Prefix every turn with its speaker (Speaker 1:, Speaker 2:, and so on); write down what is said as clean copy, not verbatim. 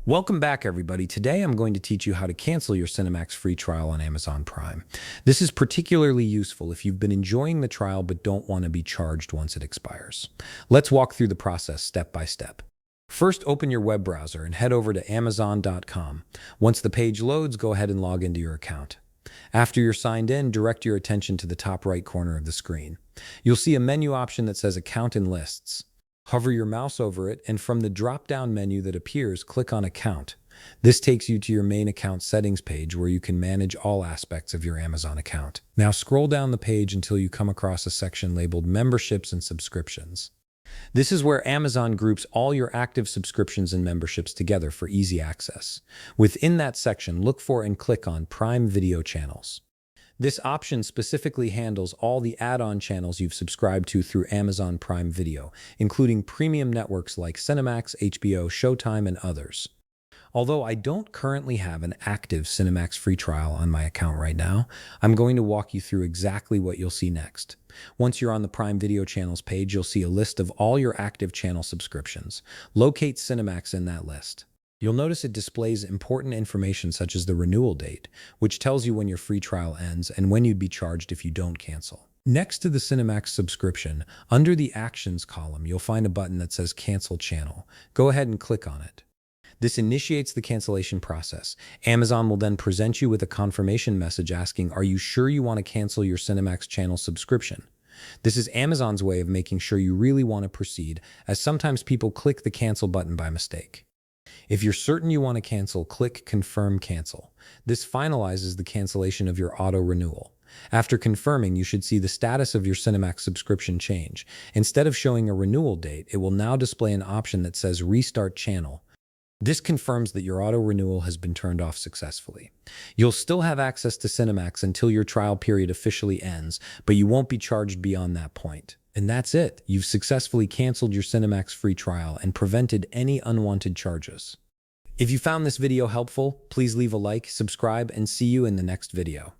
Speaker 1: Welcome back, everybody. Today I'm going to teach you how to cancel your Cinemax free trial on Amazon Prime. This is particularly useful if you've been enjoying the trial but don't want to be charged once it expires. Let's walk through the process step by step. First, open your web browser and head over to Amazon.com. Once the page loads, go ahead and log into your account. After you're signed in, direct your attention to the top right corner of the screen. You'll see a menu option that says Account and Lists. Hover your mouse over it, and from the drop-down menu that appears, click on Account. This takes you to your main account settings page where you can manage all aspects of your Amazon account. Now scroll down the page until you come across a section labeled Memberships and Subscriptions. This is where Amazon groups all your active subscriptions and memberships together for easy access. Within that section, look for and click on Prime Video Channels. This option specifically handles all the add-on channels you've subscribed to through Amazon Prime Video, including premium networks like Cinemax, HBO, Showtime, and others. Although I don't currently have an active Cinemax free trial on my account right now, I'm going to walk you through exactly what you'll see next. Once you're on the Prime Video Channels page, you'll see a list of all your active channel subscriptions. Locate Cinemax in that list. You'll notice it displays important information such as the renewal date, which tells you when your free trial ends and when you'd be charged if you don't cancel. Next to the Cinemax subscription, under the Actions column, you'll find a button that says Cancel Channel. Go ahead and click on it. This initiates the cancellation process. Amazon will then present you with a confirmation message asking, "Are you sure you want to cancel your Cinemax channel subscription?" This is Amazon's way of making sure you really want to proceed, as sometimes people click the cancel button by mistake. If you're certain you want to cancel, click Confirm Cancel. This finalizes the cancellation of your auto renewal. After confirming, you should see the status of your Cinemax subscription change. Instead of showing a renewal date, it will now display an option that says Restart Channel. This confirms that your auto renewal has been turned off successfully. You'll still have access to Cinemax until your trial period officially ends, but you won't be charged beyond that point. And that's it. You've successfully canceled your Cinemax free trial and prevented any unwanted charges. If you found this video helpful, please leave a like, subscribe, and see you in the next video.